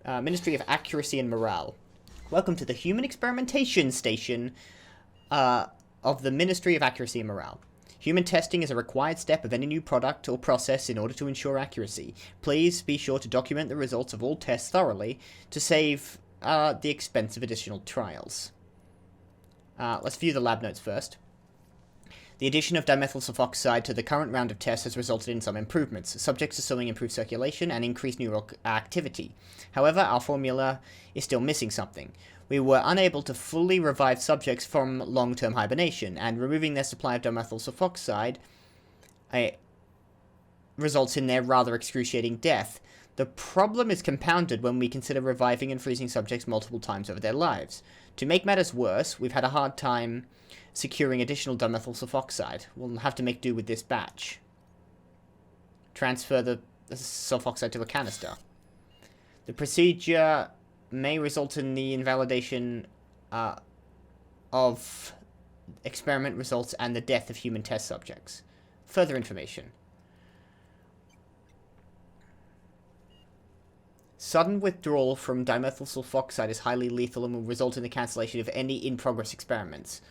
Ministry of Accuracy and Morale. Welcome to the Human Experimentation Station of the Ministry of Accuracy and Morale. Human testing is a required step of any new product or process in order to ensure accuracy. Please be sure to document the results of all tests thoroughly to save the expense of additional trials. Let's view the lab notes first. The addition of dimethyl sulfoxide to the current round of tests has resulted in some improvements. Subjects are showing improved circulation and increased neural activity. However, our formula is still missing something. We were unable to fully revive subjects from long-term hibernation, and removing their supply of dimethyl sulfoxide results in their rather excruciating death. The problem is compounded when we consider reviving and freezing subjects multiple times over their lives. To make matters worse, we've had a hard time securing additional dimethyl sulfoxide. We'll have to make do with this batch. Transfer the sulfoxide to a canister. The procedure may result in the invalidation of experiment results and the death of human test subjects. Further information. Sudden withdrawal from dimethyl sulfoxide is highly lethal and will result in the cancellation of any in-progress experiments.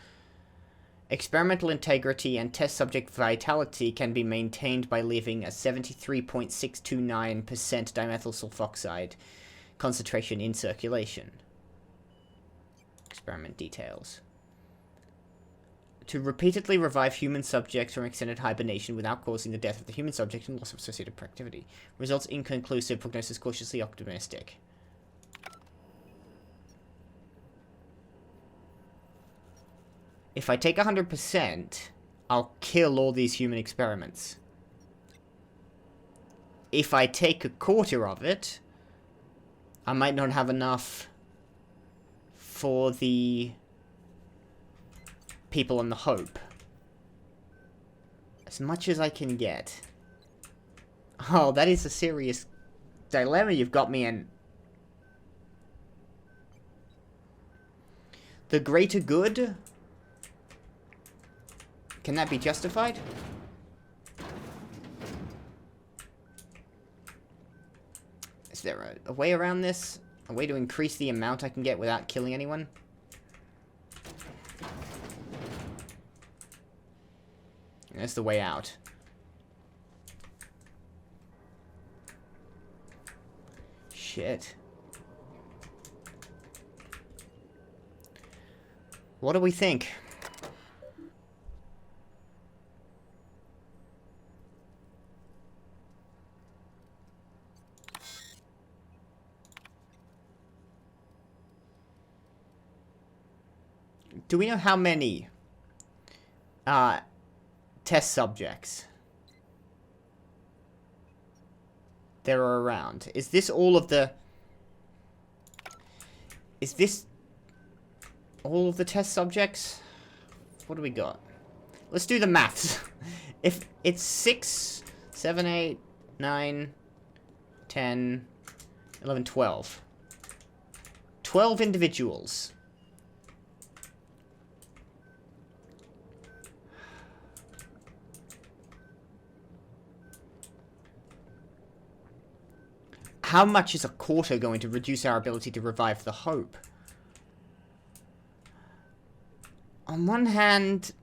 Experimental integrity and test subject vitality can be maintained by leaving a 73.629% dimethyl sulfoxide concentration in circulation. Experiment details. To repeatedly revive human subjects from extended hibernation without causing the death of the human subject and loss of associated productivity. Results inconclusive, prognosis cautiously optimistic. If I take 100%, I'll kill all these human experiments. If I take a quarter of it, I might not have enough for the people on the Hope. As much as I can get. Oh, that is a serious dilemma you've got me in. The greater good? Can that be justified? Is there a way around this? A way to increase the amount I can get without killing anyone? That's the way out. Shit. What do we think? Do we know how many test subjects there are around? Is this all of the... Is this all of the test subjects? What do we got? Let's do the maths. If it's 6, 7, 8, 9, 10, 11, 12. 12 individuals. How much is a quarter going to reduce our ability to revive the Hope? On one hand,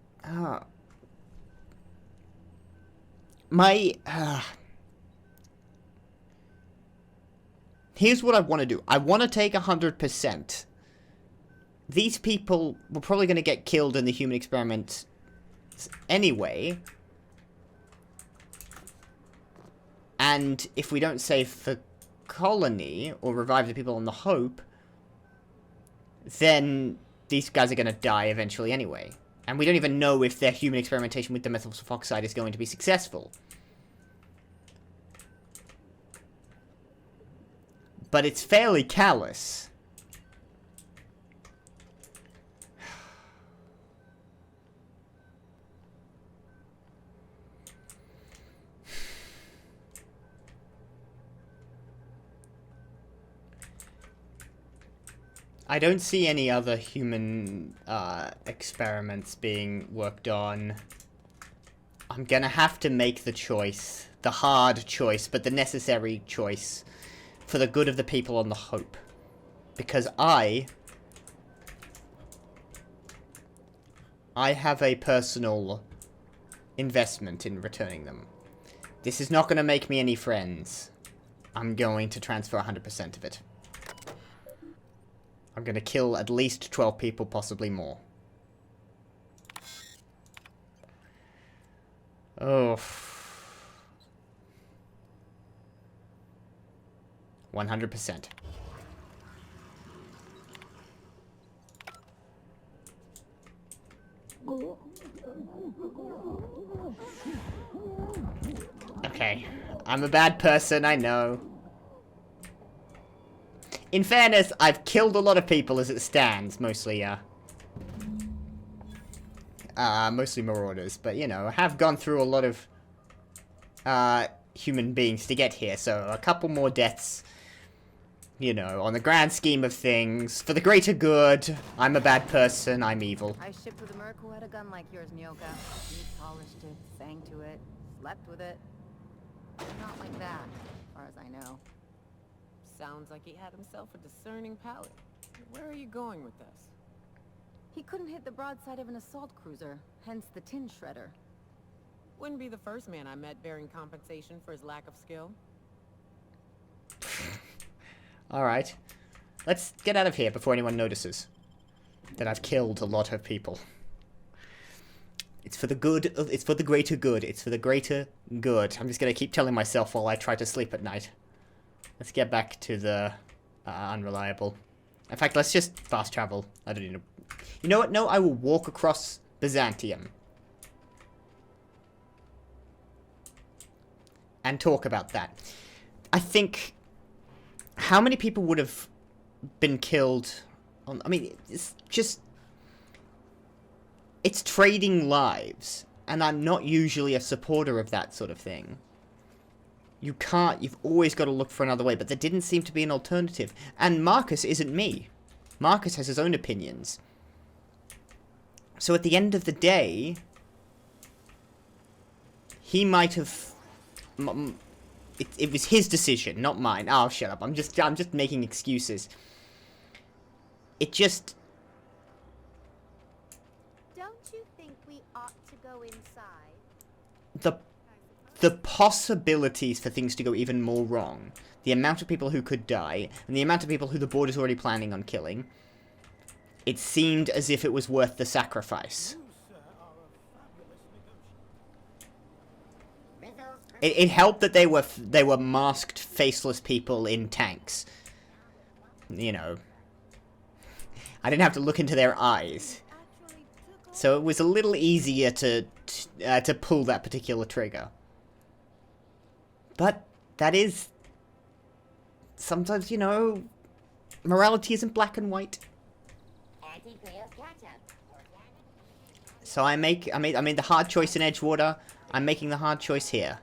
here's what I want to do. I want to take 100%. These people were probably going to get killed in the human experiment anyway. And if we don't save the colony or revive the people on the Hope, then these guys are going to die eventually anyway. And we don't even know if their human experimentation with dimethyl sulfoxide is going to be successful. But it's fairly callous. I don't see any other human experiments being worked on. I'm gonna have to make the choice. The hard choice, but the necessary choice for the good of the people on the Hope. Because I have a personal investment in returning them. This is not going to make me any friends. I'm going to transfer 100% of it. I'm going to kill at least 12 people, possibly more. Oh. 100%. Okay. I'm a bad person, I know. In fairness, I've killed a lot of people as it stands. Mostly, mostly marauders. But, you know, I have gone through a lot of, human beings to get here. So, a couple more deaths. You know, on the grand scheme of things, for the greater good, I'm a bad person, I'm evil. I shipped with a merc who had a gun like yours, Nyoka. He polished it, sang to it, slept with it. Not like that, as far as I know. Sounds like he had himself a discerning palate. Where are you going with this? He couldn't hit the broadside of an assault cruiser, hence the tin shredder. Wouldn't be the first man I met bearing compensation for his lack of skill. Alright. Let's get out of here before anyone notices that I've killed a lot of people. It's for the good, it's for the greater good, it's for the greater good. I'm just gonna keep telling myself while I try to sleep at night. Let's get back to the unreliable. In fact, let's just fast travel. I don't need to... You know what? No, I will walk across Byzantium. And talk about that. I think... How many people would have been killed on... I mean, it's just... It's trading lives. And I'm not usually a supporter of that sort of thing. You can't... You've always got to look for another way. But there didn't seem to be an alternative. And Marcus isn't me. Marcus has his own opinions. So at the end of the day... He might have... It was his decision, not mine. Oh, shut up. I'm just making excuses. It just... Don't you think we ought to go inside? The possibilities for things to go even more wrong, the amount of people who could die, and the amount of people who the board is already planning on killing, it seemed as if it was worth the sacrifice. It helped that they were masked, faceless people in tanks. You know, I didn't have to look into their eyes, so it was a little easier to pull that particular trigger. But that is sometimes, you know, morality isn't black and white. So I made the hard choice in Edgewater. I'm making the hard choice here.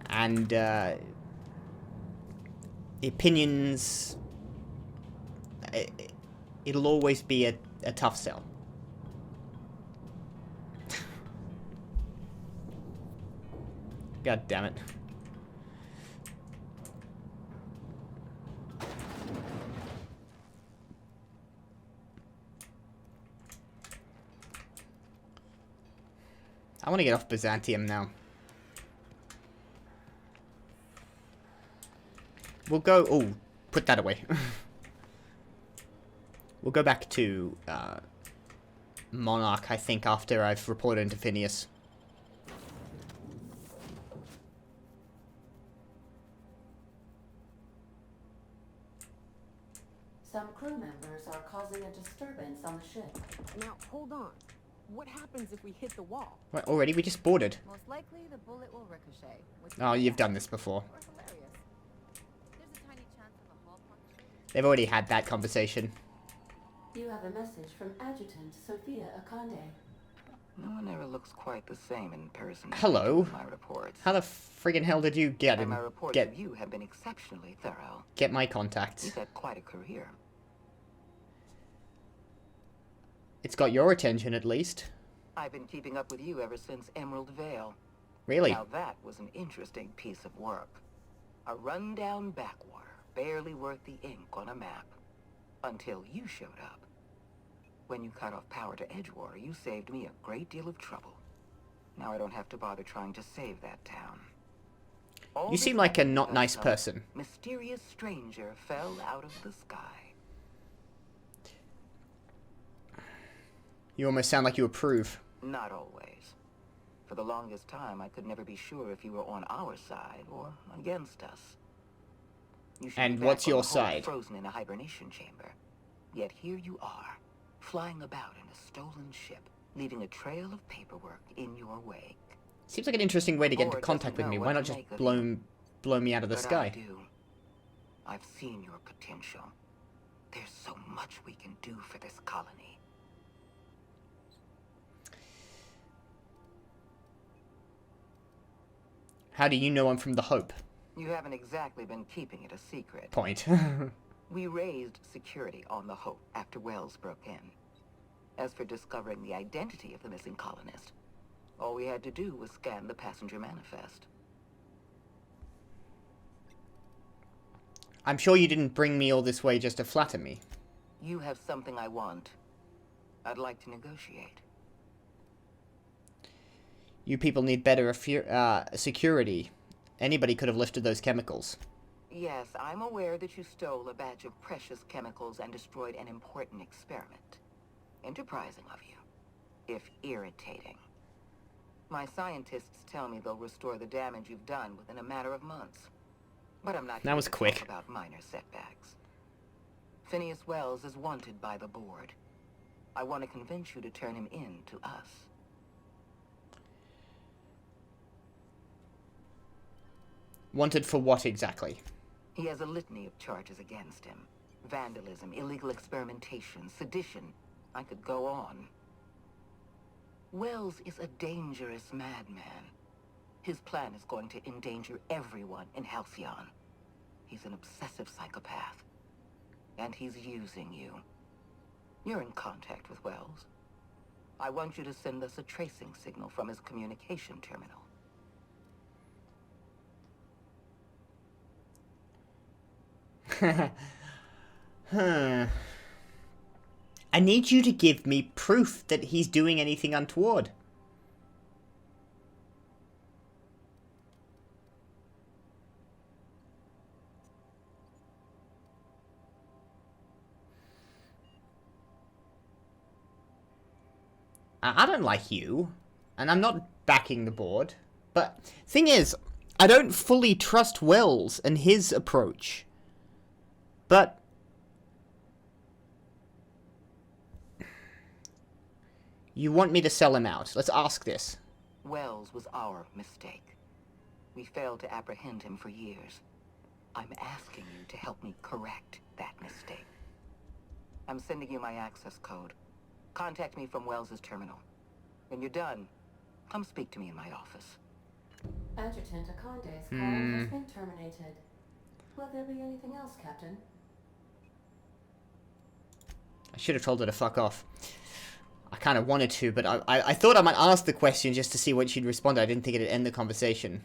And, the opinions... It'll always be a tough sell. God damn it. I want to get off Byzantium now. We'll go... Oh, put that away. We'll go back to, Monarch, I think, after I've reported into Phineas. Some crew members are causing a disturbance on the ship. Now, hold on. What happens if we hit the wall? What, already? We just boarded. Most likely, the bullet will ricochet. Oh, you've done this before. Or hilarious. There's a tiny chance of a hull puncture. They've already had that conversation. You have a message from Adjutant Sophia Akande. No one ever looks quite the same in person. Hello. My reports. How the friggin' hell did you get And him? my reports Get of you have been exceptionally thorough. my contacts. You've had quite a career. It's got your attention, at least. I've been keeping up with you ever since Emerald Vale. Really? Now that was an interesting piece of work. A rundown backwater, barely worth the ink on a map. Until you showed up. When you cut off power to Edgewater, you saved me a great deal of trouble. Now I don't have to bother trying to save that town. You seem like a not nice Some person. mysterious stranger fell out of the sky. You almost sound like you approve. Not always. For the longest time, I could never be sure if you were on our side or against us. You should And be what's back on your the whole side? Frozen in a hibernation chamber. Yet here you are, flying about in a stolen ship, leaving a trail of paperwork in your wake. Seems like an interesting way to get into Board contact with doesn't me. know Why what not to just make of blow me out of the But I sky? do. I've seen your potential. There's so much we can do for this colony. How do you know I'm from the Hope? You haven't exactly been keeping it a secret. Point. We raised security on the Hope after Wells broke in. As for discovering the identity of the missing colonist, all we had to do was scan the passenger manifest. I'm sure you didn't bring me all this way just to flatter me. You have something I want. I'd like to negotiate. You people need better security. Anybody could have lifted those chemicals. Yes, I'm aware that you stole a batch of precious chemicals and destroyed an important experiment. Enterprising of you, if irritating. My scientists tell me they'll restore the damage you've done within a matter of months. But I'm not That here was to quick. talk about minor setbacks. Phineas Wells is wanted by the board. I want to convince you to turn him in to us. Wanted for what exactly? He has a litany of charges against him. Vandalism, illegal experimentation, sedition. I could go on. Wells is a dangerous madman. His plan is going to endanger everyone in Halcyon. He's an obsessive psychopath. And he's using you. You're in contact with Wells. I want you to send us a tracing signal from his communication terminal. Huh. I need you to give me proof that he's doing anything untoward. I don't like you, and I'm not backing the board. But thing is, I don't fully trust Wells and his approach. But you want me to sell him out. Let's ask this. Wells was our mistake. We failed to apprehend him for years. I'm asking you to help me correct that mistake. I'm sending you my access code. Contact me from Wells's terminal. When you're done, come speak to me in my office. Adjutant Akonde's call has been terminated. Will there be anything else, Captain? I should have told her to fuck off. I kind of wanted to, but I thought I might ask the question just to see what she'd respond. I didn't think it'd end the conversation.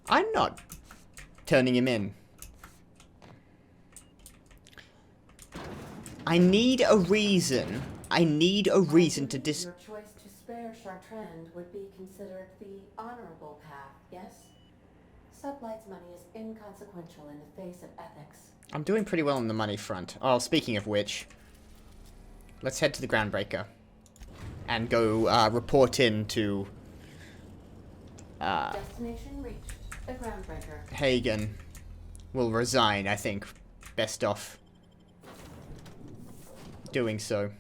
I'm not turning him in. I need a reason. I need a reason to Your choice to spare Chartrand would be considered the honorable path, yes? Sublight's money is inconsequential in the face of ethics. I'm doing pretty well on the money front. Oh, speaking of which, let's head to the Groundbreaker and go report in to Destination reached. The Groundbreaker. Hagen. Will resign, I think. Best off doing so.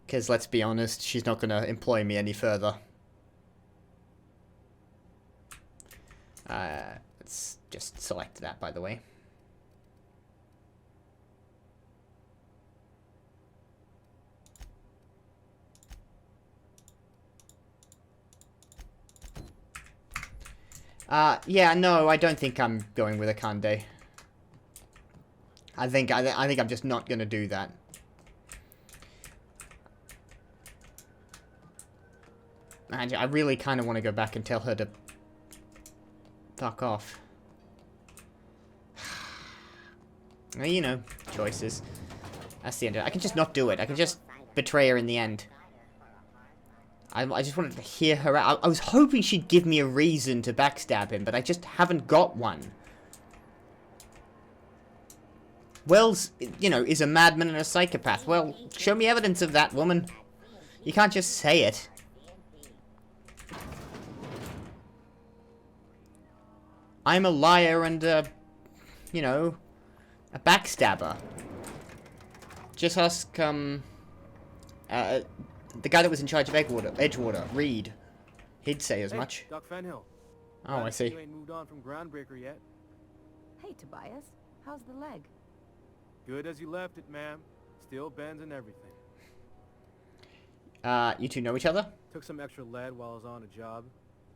Because let's be honest, she's not going to employ me any further. Let's just select that, by the way. Yeah, no, I don't think I'm going with Akande. I think I'm just not going to do that. And I really kind of want to go back and tell her to fuck off. Well, you know, choices. That's the end of it. I can just not do it. I can just betray her in the end. I just wanted to hear her out. I was hoping she'd give me a reason to backstab him, but I just haven't got one. Wells, you know, is a madman and a psychopath. Well, show me evidence of that, woman. You can't just say it. I'm a liar and you know, a backstabber. Just ask, the guy that was in charge of Edgewater, Reed. He'd say as much. Doc Fenhill. Oh, I see. You ain't moved on from Groundbreaker yet. Hey, Tobias. How's the leg? Good as you left it, ma'am. Still bends and everything. You two know each other? Took some extra lead while I was on a job.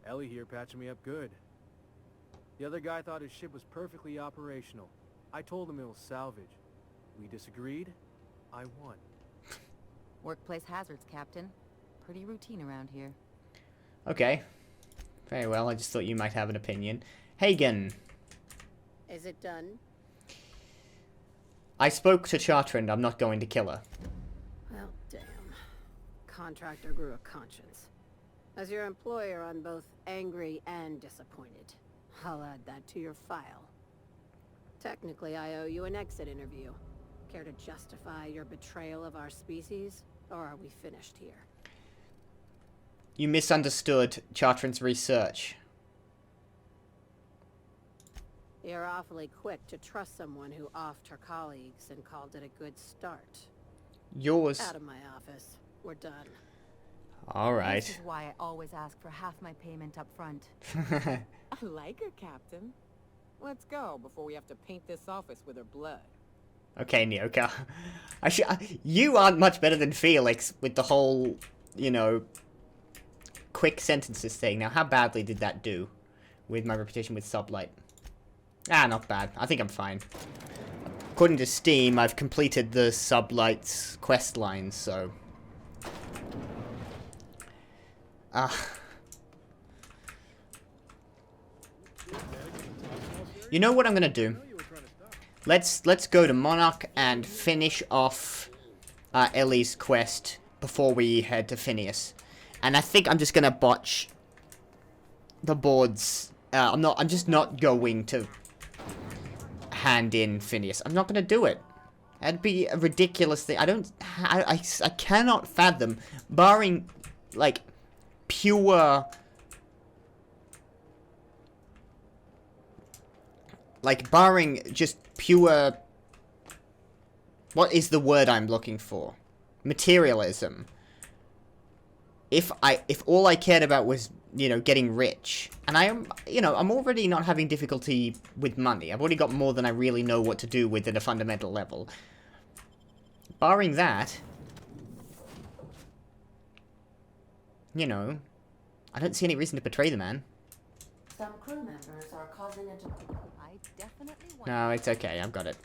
Ellie here patching me up good. The other guy thought his ship was perfectly operational. I told him it was salvage. We disagreed. I won. Workplace hazards, Captain. Pretty routine around here. Okay. Very well, I just thought you might have an opinion. Hagen. Is it done? I spoke to Chartrand. I'm not going to kill her. Well, damn. Contractor grew a conscience. As your employer, I'm both angry and disappointed. I'll add that to your file. Technically, I owe you an exit interview. Care to justify your betrayal of our species, or are we finished here? You misunderstood Chartrand's research. You're awfully quick to trust someone who offed her colleagues and called it a good start. Yours. Out of my office. We're done. Alright. This is why I always ask for half my payment up front. I like her, Captain. Let's go before we have to paint this office with her blood. Okay, Nyoka. You aren't much better than Felix with the whole, you know, quick sentences thing. Now, how badly did that do with my reputation with Sublight? Ah, not bad. I think I'm fine. According to Steam, I've completed the Sublight's quest lines, so... You know what I'm gonna do? Let's go to Monarch and finish off Ellie's quest before we head to Phineas. And I think I'm just gonna botch the boards. I'm just not going to hand in Phineas. I'm not gonna do it. That'd be a ridiculous thing. I cannot fathom, barring like pure, barring just pure, what is the word I'm looking for? Materialism. If all I cared about was, you know, getting rich, and I'm already not having difficulty with money. I've already got more than I really know what to do with at a fundamental level. Barring that, you know, I don't see any reason to betray the man. Some crew members are causing a... I definitely want... No, it's okay. I've got it.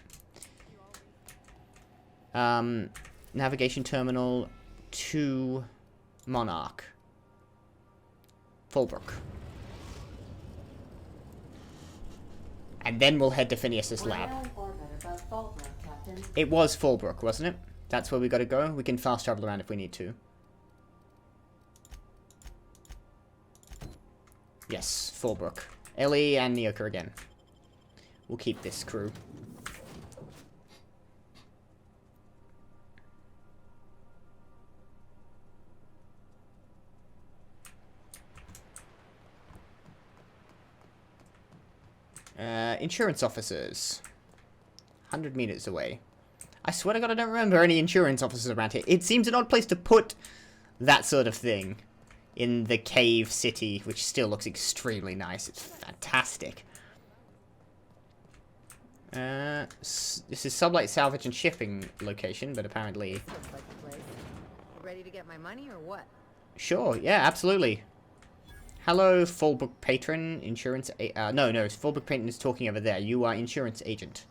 Navigation terminal to Monarch. Fulbrook. And then we'll head to Phineas's lab. We're now in orbit above Fulbrook, Captain. It was Fulbrook, wasn't it? That's where we gotta go. We can fast travel around if we need to. Yes, Fulbrook. Ellie and Nyoka again. We'll keep this crew. Insurance officers. 100 meters away. I swear to God, I don't remember any insurance officers around here. It seems an odd place to put that sort of thing in the cave city, which still looks extremely nice. It's fantastic. This is Sublight Salvage and Shipping location, but apparently... Looks like the place. You ready to get my money or what? Sure, yeah, absolutely. Hello, Fulbrook Patron, insurance... no, Fulbrook Patron is talking over there. You are insurance agent.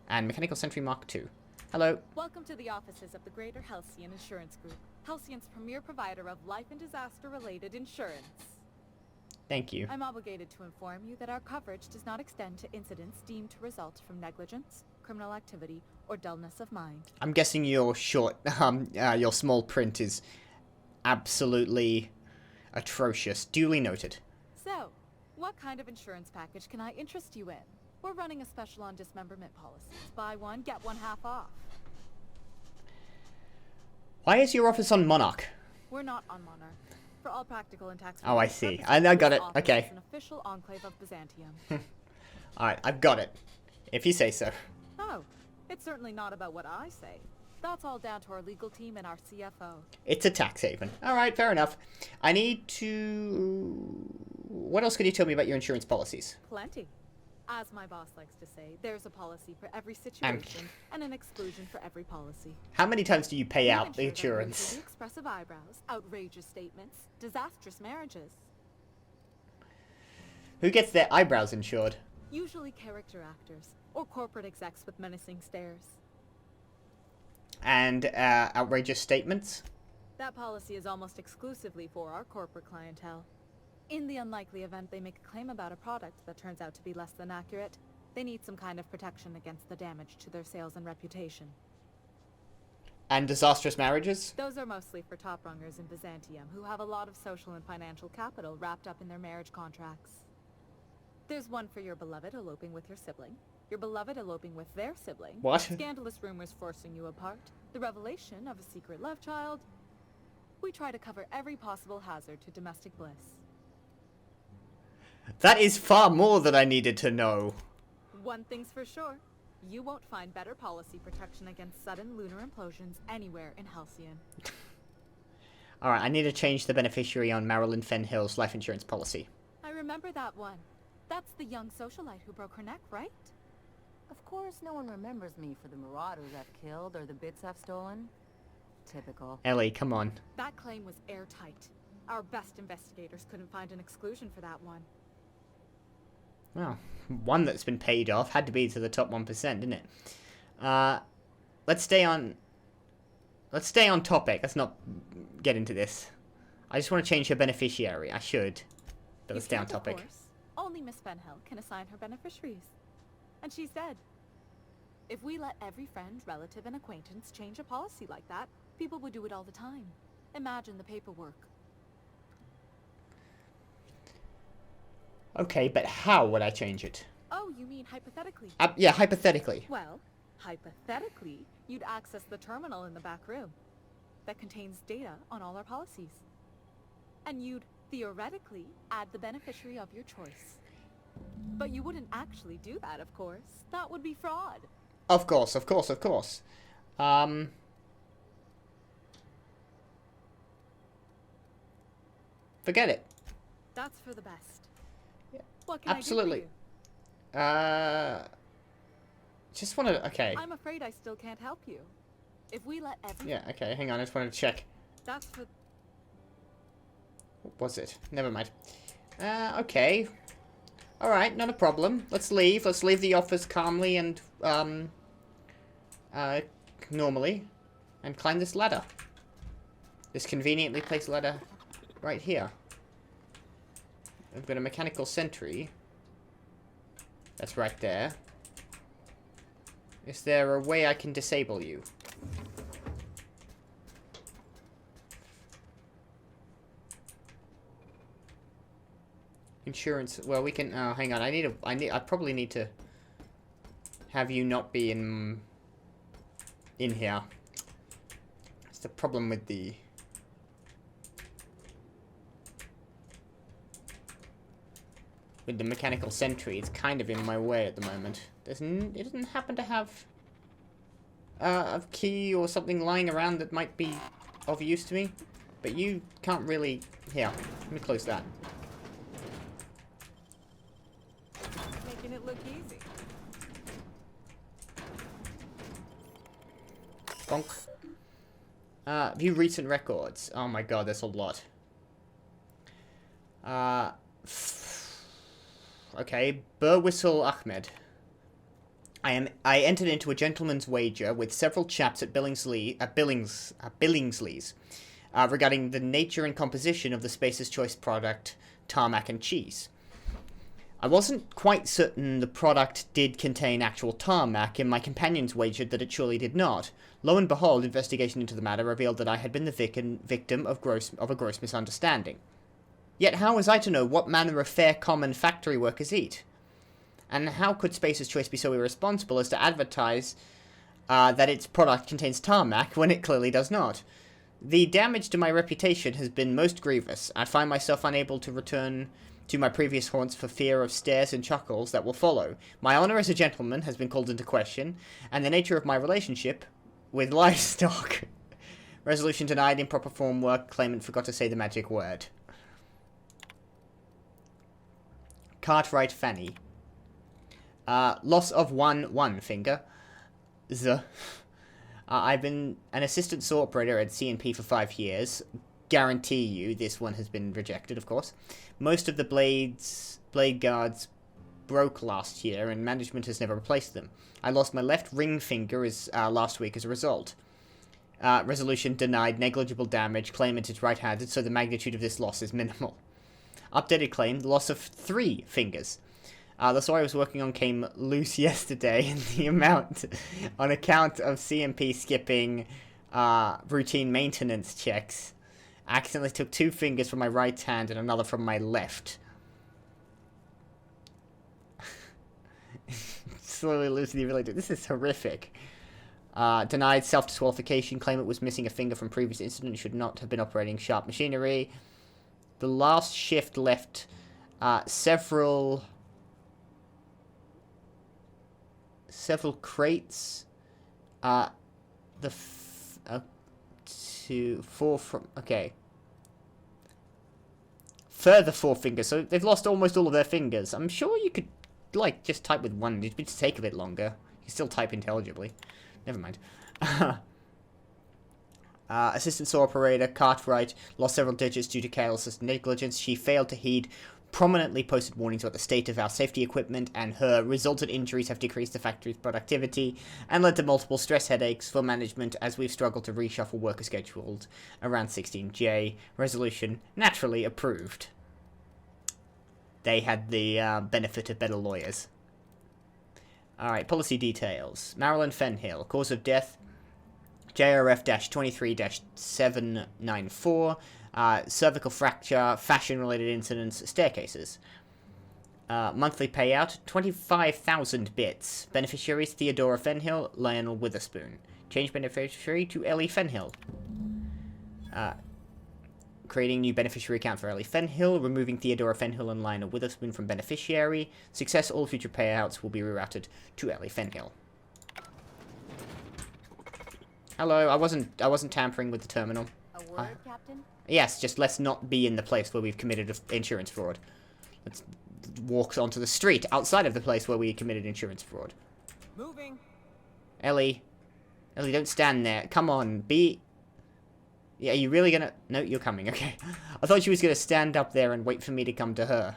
And Mechanical Sentry Mark II. Hello. Welcome to the offices of the Greater Halcyon Insurance Group. Halcyon's premier provider of life and disaster-related insurance. Thank you. I'm obligated to inform you that our coverage does not extend to incidents deemed to result from negligence, criminal activity, or dullness of mind. I'm guessing your your small print is absolutely atrocious. Duly noted. So, what kind of insurance package can I interest you in? We're running a special on dismemberment policies. Buy one, get one half off. Why is your office on Monarch? We're not on Monarch. For all practical and tax Oh, I see. I got it. Okay. An official enclave of Byzantium. Alright, I've got it. If you say so. Oh, it's certainly not about what I say. That's all down to our legal team and our CFO. It's a tax haven. Alright, fair enough. I need to... What else can you tell me about your insurance policies? Plenty. As my boss likes to say, there's a policy for every situation and an exclusion for every policy. How many times do you pay out the The insurance? expressive eyebrows, outrageous statements, disastrous marriages. Who gets their eyebrows insured? Usually character actors, or corporate execs with menacing stares. And outrageous statements? That policy is almost exclusively for our corporate clientele. In the unlikely event they make a claim about a product that turns out to be less than accurate, they need some kind of protection against the damage to their sales and reputation. And disastrous marriages? Those are mostly for top-rungers in Byzantium who have a lot of social and financial capital wrapped up in their marriage contracts. There's one for your beloved eloping with your sibling, your beloved eloping with their sibling, What? scandalous rumors forcing you apart, the revelation of a secret love child. We try to cover every possible hazard to domestic bliss. That is far more than I needed to know. One thing's for sure, you won't find better policy protection against sudden lunar implosions anywhere in Halcyon. Alright, I need to change the beneficiary on Marilyn Fenhill's life insurance policy. I remember that one. That's the young socialite who broke her neck, right? Of course, no one remembers me for the marauders I've killed or the bits I've stolen. Typical. Ellie, come on. That claim was airtight. Our best investigators couldn't find an exclusion for that one. Well, one that's been paid off had to be to the top 1%, didn't it? Let's stay on topic. Let's not get into this. I just want to change her beneficiary. I should. But let's stay on topic. Of course. Only Miss Fenhill can assign her beneficiaries. And she's dead. If we let every friend, relative, and acquaintance change a policy like that, people would do it all the time. Imagine the paperwork. Okay, but how would I change it? Oh, you mean hypothetically? Yeah, hypothetically. Well, hypothetically, you'd access the terminal in the back room that contains data on all our policies. And you'd theoretically add the beneficiary of your choice. But you wouldn't actually do that, of course. That would be fraud. Of course. Forget it. That's for the best. Yeah, What can absolutely. I do for you? Just want to... Okay. I'm afraid I still can't help you. If we let every... Yeah, okay, hang on. I just wanted to check. That's for... What was it? Never mind. Okay. Alright, not a problem. Let's leave. Let's leave the office calmly and, normally. And climb this ladder. This conveniently placed ladder right here. I've got a mechanical sentry. That's right there. Is there a way I can disable you? Insurance. Well, we can. Oh, hang on. I probably need to have you not be in here. That's the problem with the. With the mechanical sentry, it's kind of in my way at the moment. It doesn't happen to have a key or something lying around that might be of use to me. But you can't really... Here, let me close that. Making it look easy. Bonk. View recent records. Oh my god, there's a lot. Okay, Burwhistle Ahmed. I entered into a gentleman's wager with several chaps at Billingsley's. regarding the nature and composition of the Spacer's Choice product, tarmac and cheese. I wasn't quite certain the product did contain actual tarmac, and my companions wagered that it surely did not. Lo and behold, investigation into the matter revealed that I had been the victim of a gross misunderstanding. Yet how was I to know what manner of fair common factory workers eat? And how could Spacer's Choice be so irresponsible as to advertise that its product contains tarmac when it clearly does not? The damage to my reputation has been most grievous. I find myself unable to return to my previous haunts for fear of stares and chuckles that will follow. My honor as a gentleman has been called into question, and the nature of my relationship with livestock. Resolution denied. Improper form work. Claimant forgot to say the magic word. Cartwright Fanny. Loss of one finger. I've been an assistant saw operator at C&P for 5 years. Guarantee you this one has been rejected, of course. Most of the blade guards broke last year, and management has never replaced them. I lost my left ring finger last week as a result. Resolution denied. Negligible damage. Claimant is right-handed, so the magnitude of this loss is minimal. Updated claim. Loss of 3 fingers. The saw I was working on came loose yesterday, and the amount on account of CMP skipping routine maintenance checks. Accidentally took 2 fingers from my right hand and another from my left. Slowly losing the ability. This is horrific. Denied self-disqualification. Claim it was missing a finger from previous incident. Should not have been operating sharp machinery. The last shift left several crates. Okay. Further 4 fingers, so they've lost almost all of their fingers. I'm sure you could, like, just type with one. It'd just take a bit longer. You still type intelligibly. Never mind. Assistant saw operator, Cartwright, lost several digits due to careless negligence. She failed to heed prominently posted warnings about the state of our safety equipment, and her resultant injuries have decreased the factory's productivity and led to multiple stress headaches for management as we've struggled to reshuffle worker schedules around 16J. Resolution naturally approved. They had the benefit of better lawyers. Alright, policy details. Marilyn Fenhill, cause of death, JRF-23-794, cervical fracture, fashion-related incidents, staircases. Monthly payout, 25,000 bits. Beneficiaries, Theodora Fenhill, Lionel Witherspoon. Change beneficiary to Ellie Fenhill. Creating new beneficiary account for Ellie Fenhill, removing Theodora Fenhill and Lionel Witherspoon from beneficiary. Success, all future payouts will be rerouted to Ellie Fenhill. Hello, I wasn't tampering with the terminal. A word, Captain? Yes, just let's not be in the place where we've committed insurance fraud. Let's walk onto the street outside of the place where we committed insurance fraud. Moving. Ellie, don't stand there. Come on, be... Yeah, are you really gonna... No, you're coming, okay. I thought she was gonna stand up there and wait for me to come to her.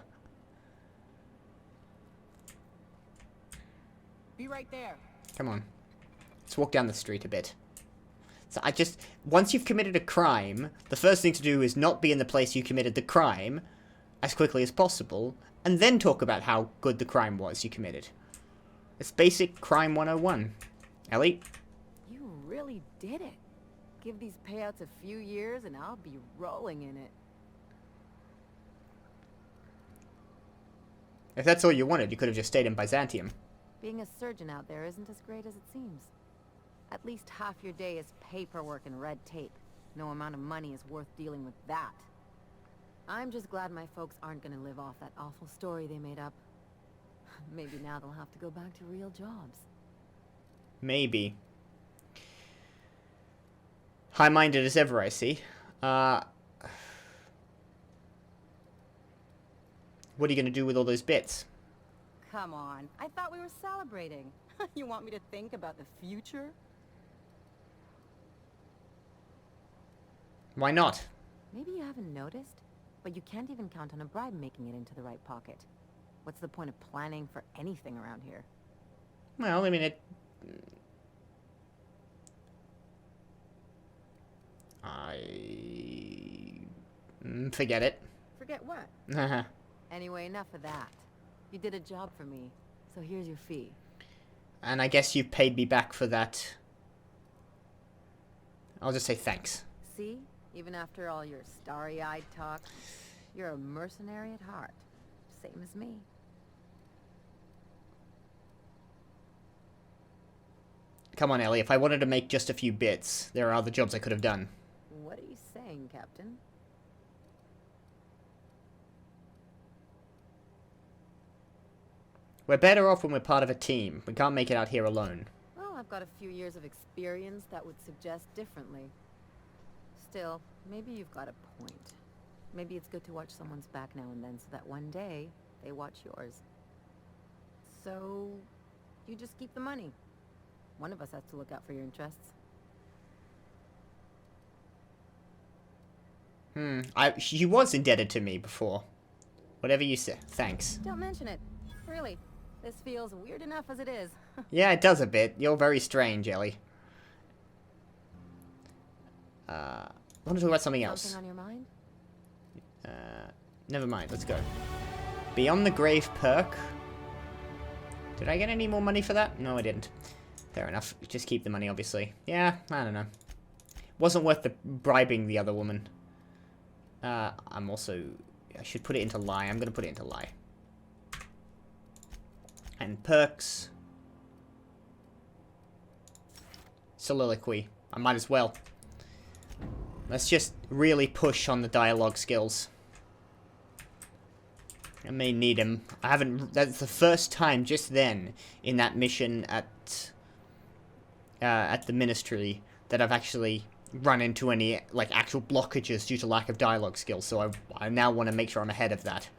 Be right there. Come on. Let's walk down the street a bit. So once you've committed a crime, the first thing to do is not be in the place you committed the crime as quickly as possible, and then talk about how good the crime was you committed. It's basic crime 101. Ellie? You really did it. Give these payouts a few years and I'll be rolling in it. If that's all you wanted, you could have just stayed in Byzantium. Being a surgeon out there isn't as great as it seems. At least half your day is paperwork and red tape. No amount of money is worth dealing with that. I'm just glad my folks aren't gonna live off that awful story they made up. Maybe now they'll have to go back to real jobs. Maybe. High-minded as ever, I see. What are you gonna do with all those bits? Come on, I thought we were celebrating. You want me to think about the future? Why not? Maybe you haven't noticed, but you can't even count on a bribe making it into the right pocket. What's the point of planning for anything around here? Well, I mean, Forget it. Forget what? Haha. Anyway, enough of that. You did a job for me, so here's your fee. And I guess you've paid me back for that. I'll just say thanks. See? Even after all your starry-eyed talk, you're a mercenary at heart. Same as me. Come on, Ellie. If I wanted to make just a few bits, there are other jobs I could have done. What are you saying, Captain? We're better off when we're part of a team. We can't make it out here alone. Well, I've got a few years of experience that would suggest differently. Still, maybe you've got a point. Maybe it's good to watch someone's back now and then so that one day they watch yours. So, you just keep the money. One of us has to look out for your interests. She was indebted to me before. Whatever you say. Thanks. Don't mention it. Really. This feels weird enough as it is. Yeah, it does a bit. You're very strange, Ellie. I want to talk about something else. Something on your mind? Never mind. Let's go. Beyond the Grave perk. Did I get any more money for that? No, I didn't. Fair enough. Just keep the money, obviously. Yeah, I don't know. Wasn't worth the bribing the other woman. I'm also... I should put it into lie. I'm going to put it into lie. And perks. Soliloquy. I might as well. Let's just really push on the dialogue skills. I may need him. I haven't... That's the first time just then in that mission at the Ministry that I've actually run into any, like, actual blockages due to lack of dialogue skills. So I now want to make sure I'm ahead of that.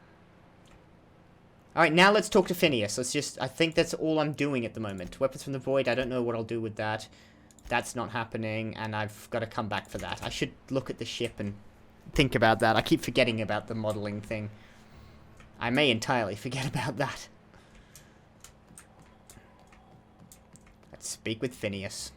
Alright, now let's talk to Phineas. Let's just... I think that's all I'm doing at the moment. Weapons from the Void, I don't know what I'll do with that. That's not happening, and I've got to come back for that. I should look at the ship and think about that. I keep forgetting about the modeling thing. I may entirely forget about that. Let's speak with Phineas.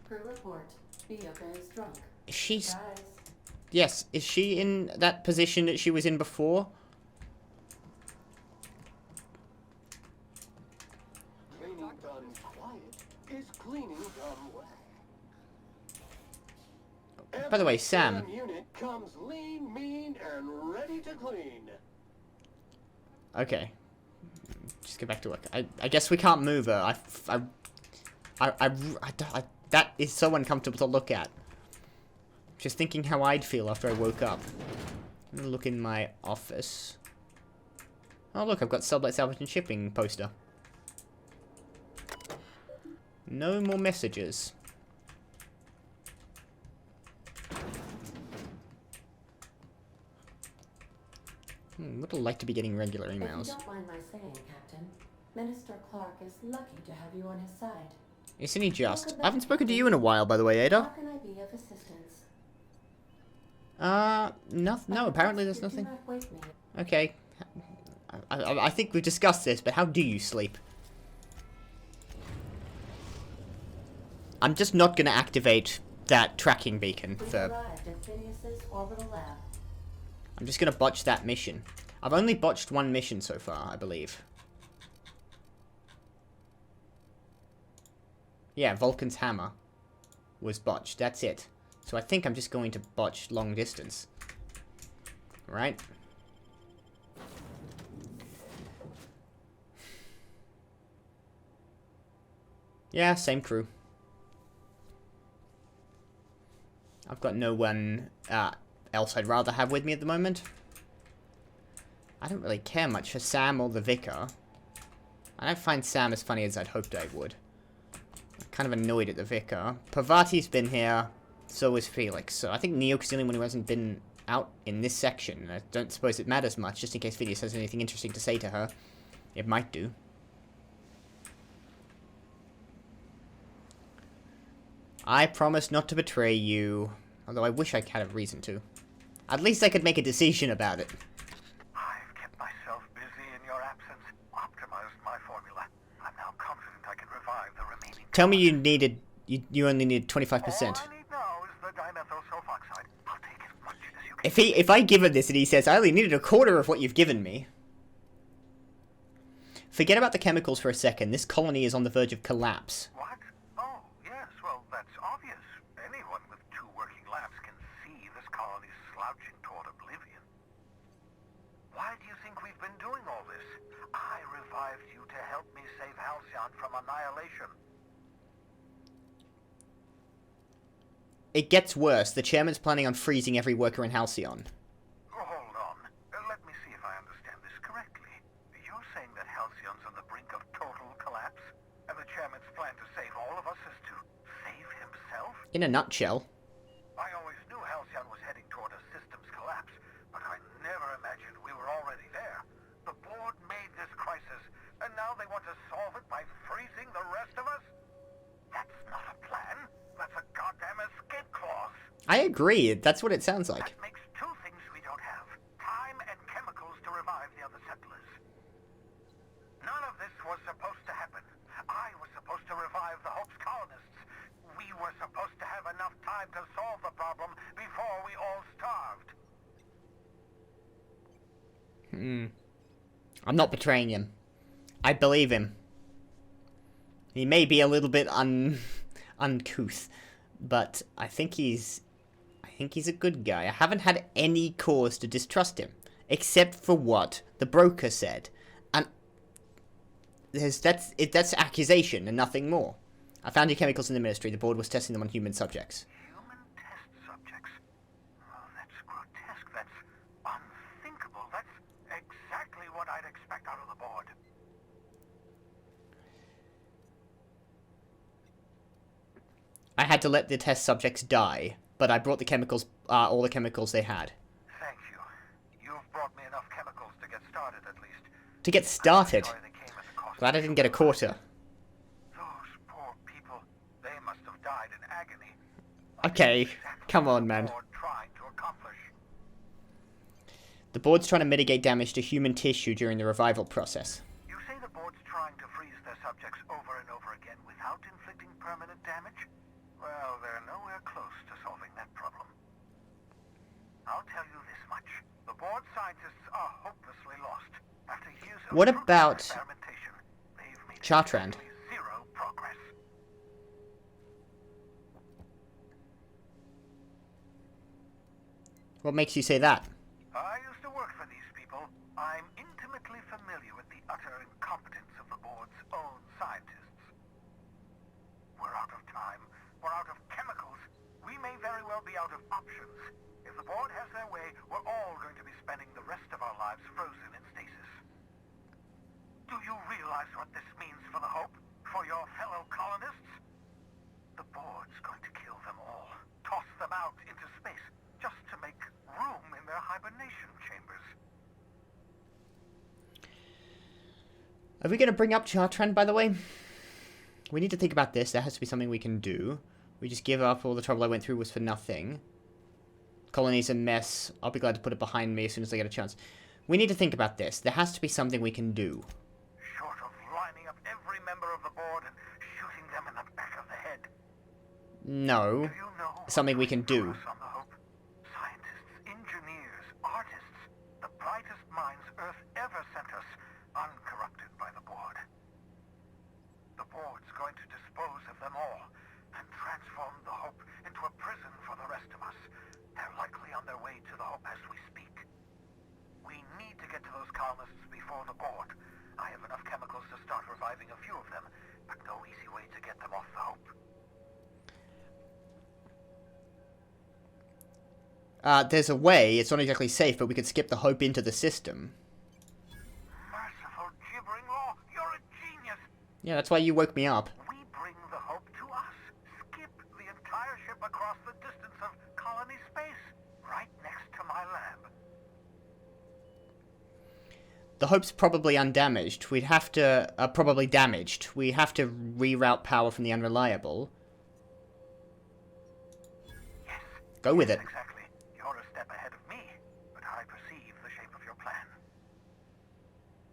Per report, Bioka is drunk. She's... Surprise. Yes, is she in that position that she was in before? Cleaning done quiet is cleaning done well. By the way, Sam. Every unit comes lean, mean, and ready to clean. Okay. Just get back to work. I guess we can't move her. That is so uncomfortable to look at. Just thinking how I'd feel after I woke up. I'm gonna look in my office. Oh look, I've got Sublight Salvage and Shipping poster. No more messages. Would have liked to be getting regular If emails. you don't mind my saying, Captain, Minister Clark is lucky to have you on his side. Isn't he just? I haven't spoken to you in a while, by the way, How Ada. can I be of assistance? No, apparently there's Do nothing. not wake me. Okay. I think we've discussed this, but how do you sleep? I'm just not going to activate that tracking beacon We've for... arrived at Phineas's orbital lab. I'm just going to botch that mission. I've only botched one mission so far, I believe. Yeah, Vulcan's hammer was botched. That's it. So I think I'm just going to botch long distance. Right? Yeah, same crew. I've got no one else I'd rather have with me at the moment. I don't really care much for Sam or the Vicar. I don't find Sam as funny as I'd hoped I would. I'm kind of annoyed at the Vicar. Pavati's been here, so is Felix. So I think Neok's the only one who hasn't been out in this section. I don't suppose it matters much, just in case Phineas has anything interesting to say to her. It might do. I promise not to betray you, although I wish I had a reason to. At least I could make a decision about it. I've kept myself busy Tell me you needed... You only needed 25%. All I need now is the dimethyl sulfoxide. I'll take as much as you can. If I give him this and he says, I only needed a quarter of what you've given me. Forget about the chemicals for a second. This colony is on the verge of collapse. What? Oh, yes, well, that's obvious. Anyone with 2 working labs can see this colony's slouching toward oblivion. Why do you think we've been doing all this? I revived you to help me save Halcyon from annihilation. It gets worse. The chairman's planning on freezing every worker in Halcyon. Hold on. Let me see if I understand this correctly. You're saying that Halcyon's on the brink of total collapse? And the chairman's plan to save all of us is to save himself? In a nutshell. I always knew Halcyon was heading toward a systems collapse, but I never imagined we were already there. The board made this crisis, and now they want to solve it by freezing the rest of us? That's not a plan. That's a goddamn escape clause. I agree. That's what it sounds like. That makes 2 things we don't have. Time and chemicals to revive the other settlers. None of this was supposed to happen. I was supposed to revive the Hope's colonists. We were supposed to have enough time to solve the problem before we all starved. I'm not betraying him. I believe him. He may be a little bit uncouth, but I think he's a good guy. I haven't had any cause to distrust him, except for what the broker said, and that's accusation and nothing more. I found your chemicals in the ministry. The board was testing them on human subjects. Human test subjects? Oh, that's grotesque. That's unthinkable. That's exactly what I'd expect out of the board. I had to let the test subjects die, but I brought the chemicals, all the chemicals they had. Thank you. You've brought me enough chemicals to get started, at least. To get started? I'm sorry they came at the cost Glad I didn't get a quarter. Those poor people, they must have died in agony. Okay, come on, man. Trying to accomplish. The board's trying to mitigate damage to human tissue during the revival process. You say the board's trying to freeze their subjects over and over again without inflicting permanent damage? Well, they're nowhere close to solving that problem. I'll tell you this much. The board scientists are hopelessly lost. After years of What about experimentation, they've made Chartrand? zero progress. What makes you say that? I used to work for these people. I'm intimately familiar with the utter incompetence of the board's own scientists. We're out of time. We're out of chemicals. We may very well be out of options. If the board has their way, we're all going to be spending the rest of our lives frozen in stasis. Do you realize what this means for the Hope? For your fellow colonists? The board's going to kill them all. Toss them out into space, just to make room in their hibernation chambers. Are we going to bring up Chartrand, by the way? We need to think about this. There has to be something we can do. We just give up. All the trouble I went through was for nothing. Colony's a mess. I'll be glad to put it behind me as soon as I get a chance. We need to think about this. There has to be something we can do. Short of lining up every member of the board and shooting them in the back of the head. No. Do you know Something we can do. on the Hope? Scientists, engineers, artists, the brightest minds Earth ever sent us, uncorrupted by the board. The board's going to dispose of them all and transform the Hope into a prison for the rest of us. They're likely on their way to the Hope as we speak. We need to get to those colonists before the board. I have enough chemicals to start reviving a few of them, but no easy way to get them off the Hope. There's a way. It's not exactly safe, but we could skip the Hope into the system. Merciful gibbering law, you're a genius! Yeah, that's why you woke me up. We bring the Hope to us. Skip the entire ship across the distance of colony space, right next to my lab. The Hope's probably undamaged. We'd have to... probably damaged. We have to reroute power from the Unreliable. Yes. Go with it. Exactly. You're a step ahead of me, but I perceive the shape of your plan.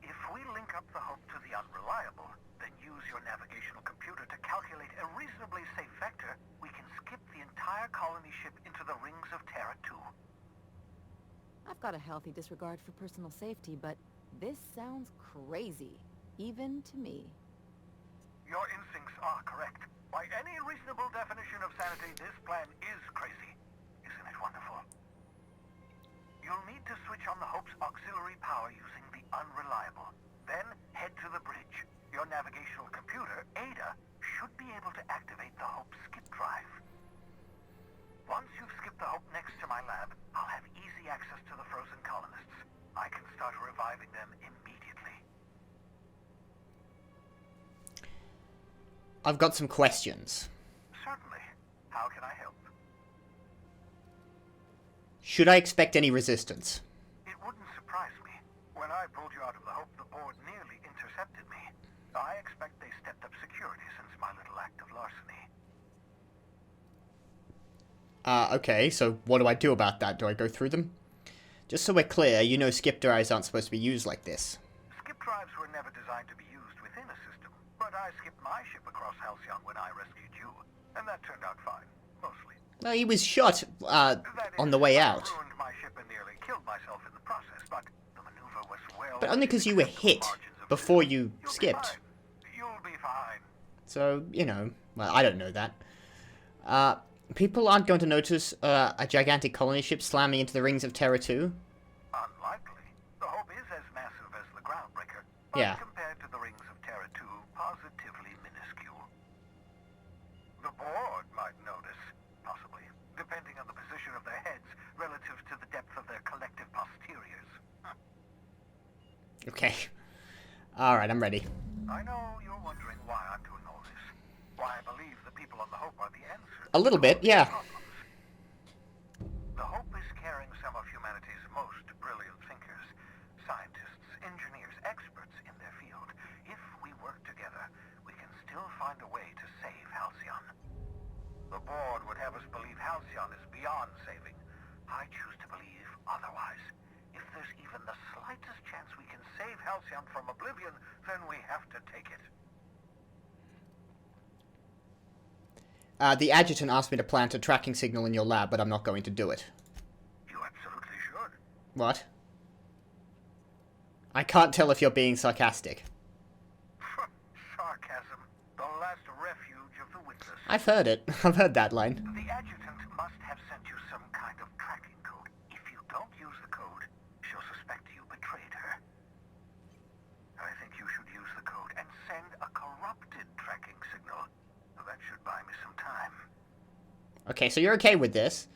If we link up the Hope to the Unreliable, then use your navigational computer to calculate a reasonably safe vector, we can skip the entire colony ship into the rings of Terra 2. I've got a healthy disregard for personal safety, but this sounds crazy, even to me. Your instincts are correct. By any reasonable definition of sanity, this plan is crazy. Isn't it wonderful? You'll need to switch on the Hope's auxiliary power using the Unreliable. Then head to the bridge. Your navigational computer, Ada, should be able to activate the Hope skip drive. Once you've skipped the Hope next to my lab, I'll have easy access to the frozen colonists. I can start reviving them immediately. I've got some questions. Certainly. How can I help? Should I expect any resistance? It wouldn't surprise me. When I pulled you out of the Hope, the board nearly intercepted me. I expect they stepped up security since my little act of larceny. Okay, so what do I do about that? Do I go through them? Just so we're clear, you know skip drives aren't supposed to be used like this. Skip drives were never designed to be used within a system, but I skipped my ship across Halcyon when I rescued you, and that turned out fine, mostly. Well, he was shot, on the way out. I ruined my ship and nearly killed myself in the process, but the maneuver was well... But only because you were hit before you skipped. You'll be fine. So, you know, well, I don't know that. People aren't going to notice a gigantic colony ship slamming into the rings of Terra 2? Unlikely. The Hope is as massive as the Groundbreaker, but Yeah. compared to the rings of Terra 2, positively minuscule. The board might notice, possibly, depending on the position of their heads relative to the depth of their collective posteriors. Okay. Alright, I'm ready. I know you're wondering why I'm doing all this. Why I believe the people on the Hope are the answer. A little bit, yeah. The Hope is carrying some of humanity's most brilliant thinkers, scientists, engineers, experts in their field. If we work together, we can still find a way to save Halcyon. The board would have us believe Halcyon is beyond saving. I choose to believe otherwise. If there's even the slightest chance we can save Halcyon from oblivion, then we have to take it. The adjutant asked me to plant a tracking signal in your lab, but I'm not going to do it. You absolutely should. What? I can't tell if you're being sarcastic. Sarcasm. The last refuge of the witless. I've heard it. I've heard that line. The adjutant must have sent you some kind of tracking code. If you don't use the code, she'll suspect you betrayed her. I think you should use the code and send a corrupted tracking signal. That should buy me some time. Okay, so you're okay with this.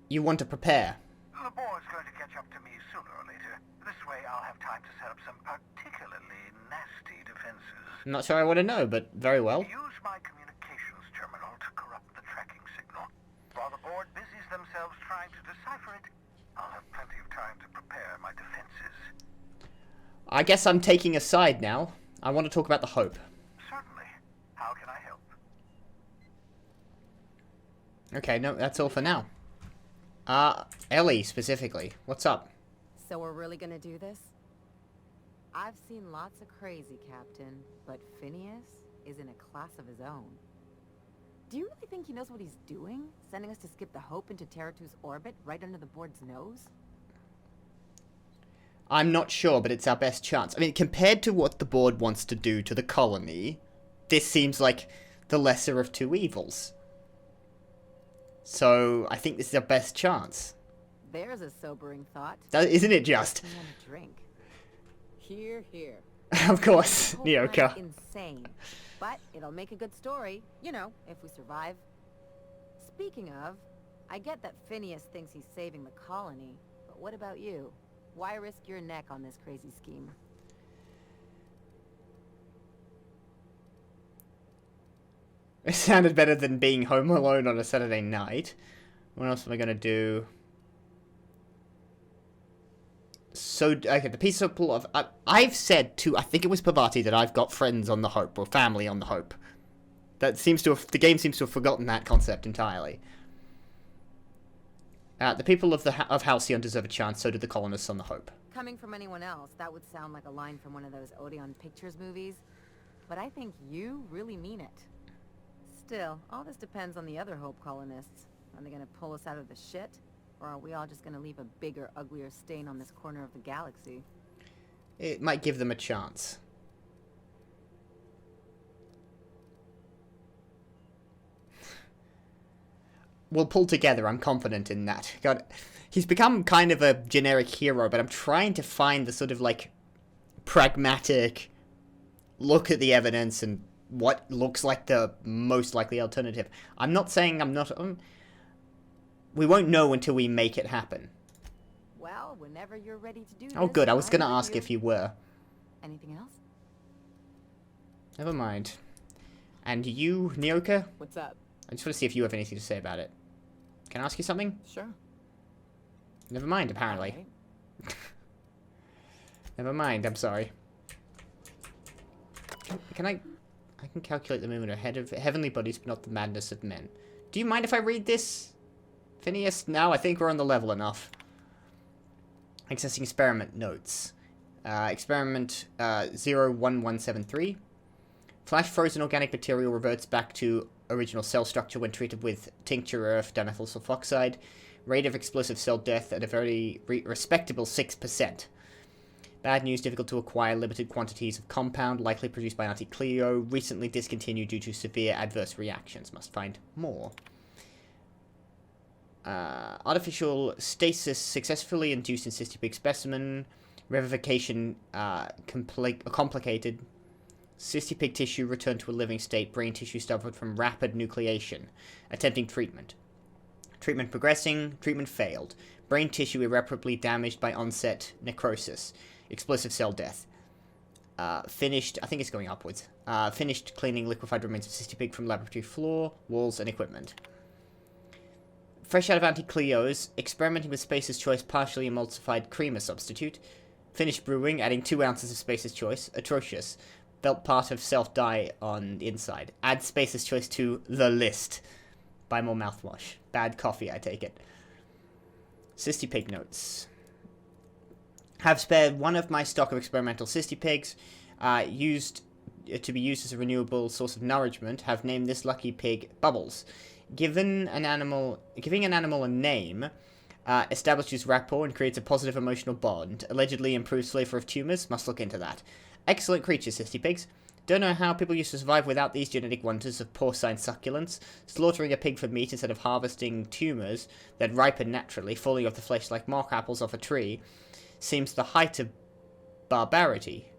You want to prepare. The board's going to catch up to me sooner or later. This way I'll have time to set up some particularly nasty defenses. I'm not sure I want to know, but very well. Use my communications terminal to corrupt the tracking signal. While the board busies themselves trying to decipher it, I'll have plenty of time to prepare my defenses. I guess I'm taking a side now. I want to talk about the Hope. Certainly. How can I help? Okay, no, that's all for now. Ellie, specifically. What's up? So we're really gonna do this? I've seen lots of crazy, Captain, but Phineas is in a class of his own. Do you really think he knows what he's doing? Sending us to skip the Hope into Terra 2's orbit right under the board's nose? I'm not sure, but it's our best chance. I mean, compared to what the board wants to do to the colony, this seems like the lesser of two evils. So, I think this is our best chance. There's a sobering thought. Isn't it just? Me on a drink. Here, here. Of course, The whole Nyoka. plan's insane, but it'll make a good story, you know, if we survive. Speaking of, I get that Phineas thinks he's saving the colony, but what about you? Why risk your neck on this crazy scheme? It sounded better than being home alone on a Saturday night. What else am I gonna do? So, okay, the piece of pull of... I've said to, I think it was Pavati, that I've got friends on the Hope, or family on the Hope. That seems to have... The game seems to have forgotten that concept entirely. The people of Halcyon deserve a chance, so do the colonists on the Hope. Coming from anyone else, that would sound like a line from one of those Odeon Pictures movies. but I think you really mean it. Still, all this depends on the other Hope colonists. Are they gonna pull us out of the shit? Or are we all just gonna leave a bigger, uglier stain on this corner of the galaxy? It might give them a chance. We'll pull together, I'm confident in that. God, he's become kind of a generic hero, but I'm trying to find the sort of, like, pragmatic look at the evidence and what looks like the most likely alternative. I'm not saying I'm not... we won't know until we make it happen. Well, whenever you're ready to do this... Oh, good. I was I'm gonna with ask you. if you were. Anything else? Never mind. And you, Nyoka? What's up? I just want to see if you have anything to say about it. Can I ask you something? Sure. Never mind, apparently. Alright. Never mind, I'm sorry. Can I can calculate the movement ahead of heavenly bodies, but not the madness of men. Do you mind if I read this, Phineas? No, I think we're on the level enough. Accessing experiment notes. Experiment 01173. Flash frozen organic material reverts back to original cell structure when treated with tincture earth dimethyl sulfoxide. Rate of explosive cell death at a very respectable 6%. Bad news, difficult to acquire, limited quantities of compound, likely produced by Auntie Cleo, recently discontinued due to severe adverse reactions. Must find more. Artificial stasis successfully induced in cystipig specimen. Revivification complicated. Cystipig tissue returned to a living state. Brain tissue suffered from rapid nucleation. Attempting treatment. Treatment progressing. Treatment failed. Brain tissue irreparably damaged by onset necrosis. Explosive cell death. Finished... I think it's going upwards. Finished cleaning liquefied remains of cystipig from laboratory floor, walls, and equipment. Fresh out of Auntie Cleo's, experimenting with Spacer's Choice partially emulsified creamer substitute. Finished brewing, adding 2 ounces of Spacer's Choice. Atrocious. Felt part of self-die on the inside. Add Spacer's Choice to the list. Buy more mouthwash. Bad coffee, I take it. Cystipig notes. Have spared one of my stock of experimental cystipigs, used to be used as a renewable source of nourishment. Have named this lucky pig Bubbles. Giving an animal a name establishes rapport and creates a positive emotional bond. Allegedly improves flavor of tumors. Must look into that. Excellent creatures, cystipigs. Don't know how people used to survive without these genetic wonders of porcine succulence. Slaughtering a pig for meat instead of harvesting tumors that ripen naturally, falling off the flesh like mock apples off a tree, seems the height of barbarity.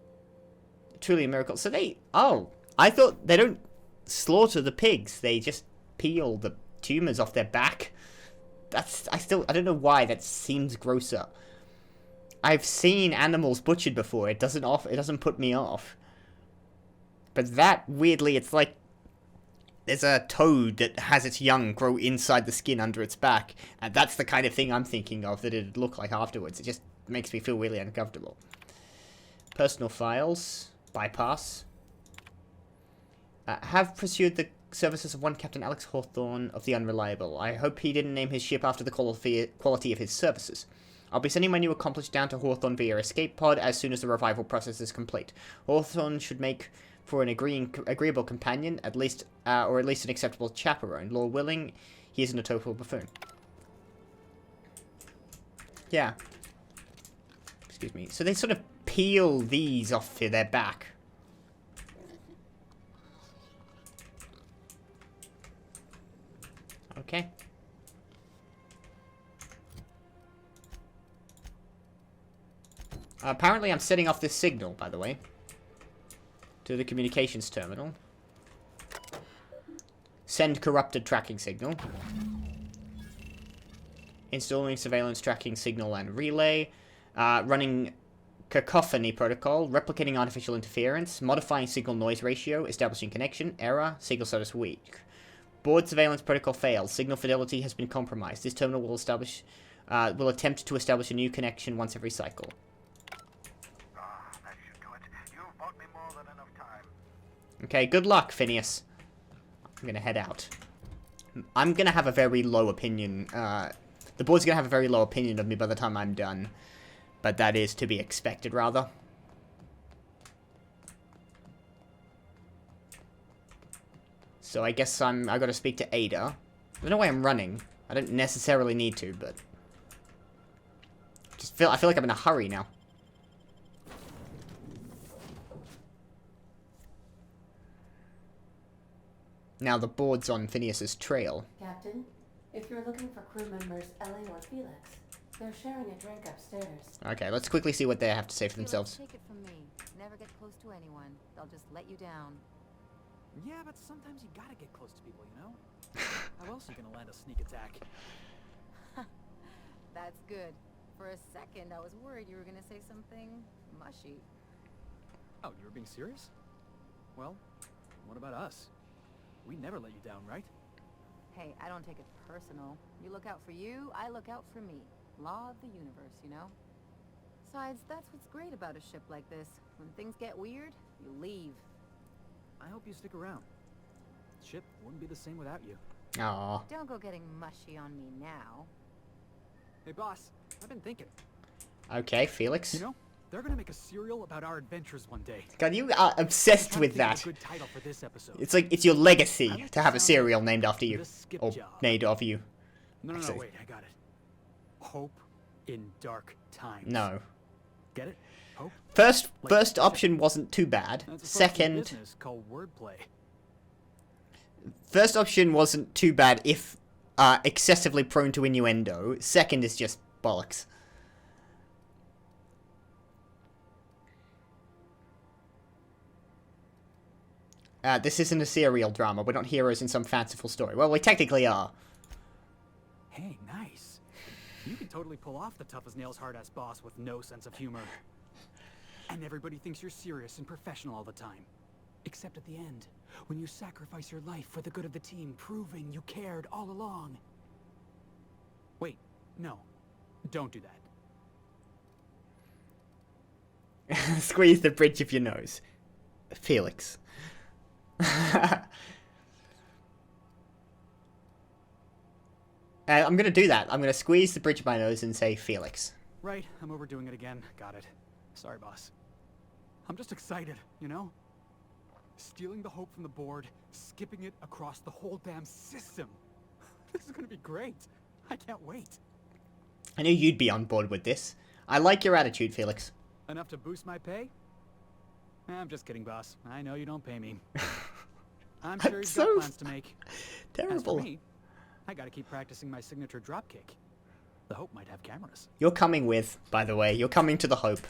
Truly a miracle. So they... Oh, I thought they don't slaughter the pigs. They just peel the tumors off their back. That's... I don't know why that seems grosser. I've seen animals butchered before. It doesn't put me off. But that, weirdly, it's like there's a toad that has its young grow inside the skin under its back. And that's the kind of thing I'm thinking of that it'd look like afterwards. It just makes me feel really uncomfortable. Personal files. Bypass. Have pursued the services of one Captain Alex Hawthorne of the Unreliable. I hope he didn't name his ship after the quality of his services. I'll be sending my new accomplice down to Hawthorne via escape pod as soon as the revival process is complete. Hawthorne should make for an agreeable companion, at least, or at least an acceptable chaperone. Law willing, he isn't a total buffoon. Yeah. Excuse me. So they sort of peel these off to their back. Okay. Apparently I'm setting off this signal, by the way, to the communications terminal. Send corrupted tracking signal. Installing surveillance tracking signal and relay. Running cacophony protocol. Replicating artificial interference. Modifying signal noise ratio. Establishing connection. Error. Signal status weak. Board surveillance protocol fails. Signal fidelity has been compromised. This terminal will attempt to establish a new connection once every cycle. That should do it. You've bought me more than enough time. Okay, good luck, Phineas. I'm gonna head out. I'm gonna have a very low opinion. The board's gonna have a very low opinion of me by the time I'm done. But that is to be expected, rather. So I guess I gotta speak to Ada. I don't know why I'm running. I don't necessarily need to, but I feel like I'm in a hurry now. Now the board's on Phineas's trail. Captain, if you're looking for crew members Ellie or Felix, they're sharing a drink upstairs. Okay, let's quickly see what they have to say for themselves. Take it from me. Never get close to anyone. They'll just let you down. Yeah, but sometimes you gotta get close to people, you know? How else are you gonna land a sneak attack? That's good. For a second, I was worried you were gonna say something mushy. Oh, you were being serious? Well, what about us? We never let you down, right? Hey, I don't take it personal. You look out for you, I look out for me. Law of the universe, you know? Besides, that's what's great about a ship like this. When things get weird, you leave. I hope you stick around. The ship wouldn't be the same without you. Aww. Don't go getting mushy on me now. Hey, boss, I've been thinking. Okay, Felix. You know, they're gonna make a serial about our adventures one day. God, you are obsessed with that. Good title for this episode. It's like, it's your legacy to have a serial named after you. Or named after you. No, wait, I got it. Hope in dark times. No. Get it? Hope? First option wasn't too bad. Second... business called wordplay. First option wasn't too bad if excessively prone to innuendo. Second is just bollocks. This isn't a serial drama. We're not heroes in some fanciful story. Well, we technically are. Hey, nice. You can totally pull off the tough-as-nails hard-ass boss with no sense of humor. And everybody thinks you're serious and professional all the time. Except at the end, when you sacrifice your life for the good of the team, proving you cared all along. Wait, no. Don't do that. Squeeze the bridge of your nose. Felix. I'm gonna do that. I'm gonna squeeze the bridge of my nose and say Felix. Right, I'm overdoing it again. Got it. Sorry, boss. I'm just excited, you know? Stealing the hope from the board, skipping it across the whole damn system. This is gonna be great. I can't wait. I knew you'd be on board with this. I like your attitude, Felix. Enough to boost my pay? I'm just kidding, boss. I know you don't pay me. I'm sure you've got plans to make. Terrible. As for me, I gotta keep practicing my signature dropkick. The Hope might have cameras. You're coming with, by the way. You're coming to the Hope.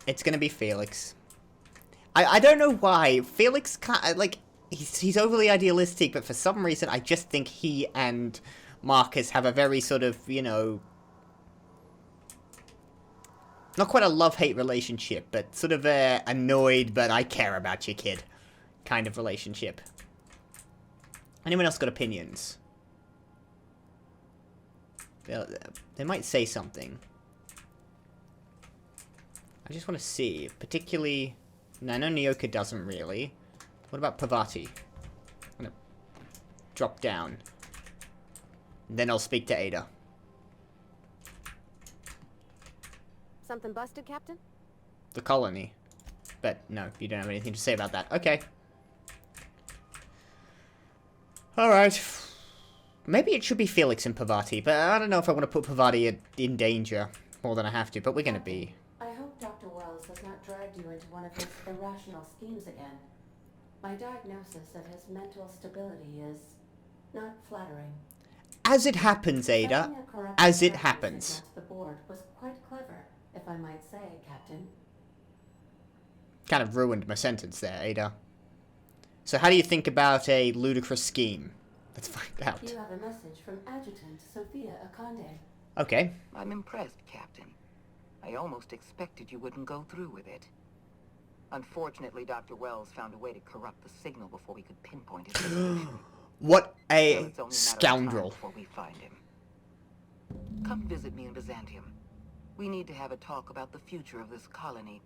It's gonna be Felix. I don't know why. Felix can't, like, he's overly idealistic, but for some reason I just think he and Marcus have a very sort of, you know, not quite a love-hate relationship, but sort of a annoyed, but I care about you, kid, kind of relationship. Anyone else got opinions? They might say something. I just want to see, particularly... No, I know Nyoka doesn't really. What about Parvati? I'm gonna drop down. Then I'll speak to Ada. Something busted, Captain? The colony. But no, you don't have anything to say about that. Okay. Alright. Maybe it should be Felix and Parvati, but I don't know if I want to put Parvati in danger more than I have to, but we're gonna be. I hope Dr. Wells has not dragged you into one of his irrational schemes again. My diagnosis of his mental stability is not flattering. As it happens, Ada. As it happens. The board was quite clever, if I might say, Captain. Kind of ruined my sentence there, Ada. So how do you think about a ludicrous scheme? Let's find out. You have a message from Adjutant Sophia Akonde. Okay. I'm impressed, Captain. I almost expected you wouldn't go through with it. Unfortunately, Dr. Wells found a way to corrupt the signal before we could pinpoint his location. What a So it's only a matter of time scoundrel. before we find him. Come visit me in Byzantium. We need to have a talk about the future of this colony.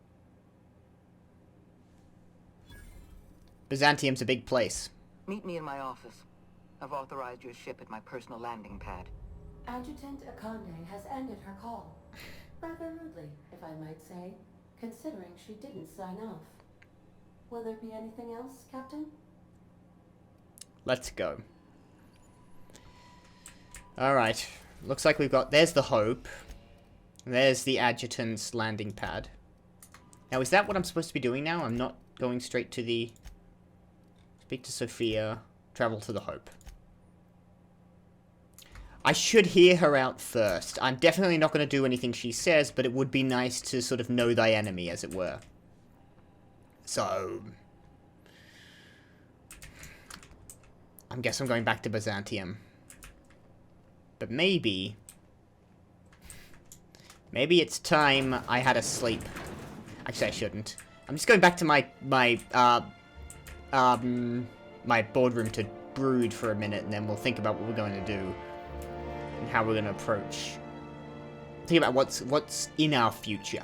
Byzantium's a big place. Meet me in my office. I've authorized your ship at my personal landing pad. Adjutant Akonde has ended her call. Rather rudely, if I might say, considering she didn't sign off. Will there be anything else, Captain? Let's go. Alright. Looks like we've got... There's the Hope. There's the Adjutant's landing pad. Now, is that what I'm supposed to be doing now? I'm not going straight to the... Speak to Sophia. Travel to the Hope. I should hear her out first. I'm definitely not going to do anything she says, but it would be nice to sort of know thy enemy, as it were. So... I guess I'm going back to Byzantium. But maybe... Maybe it's time I had a sleep. Actually, I shouldn't. I'm just going back to my boardroom to brood for a minute, and then we'll think about what we're going to do. And how we're going to approach. Think about what's in our future.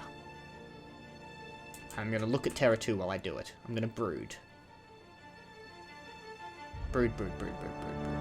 I'm going to look at Terra 2 while I do it. I'm going to brood. Brood, brood, brood, brood, brood, brood.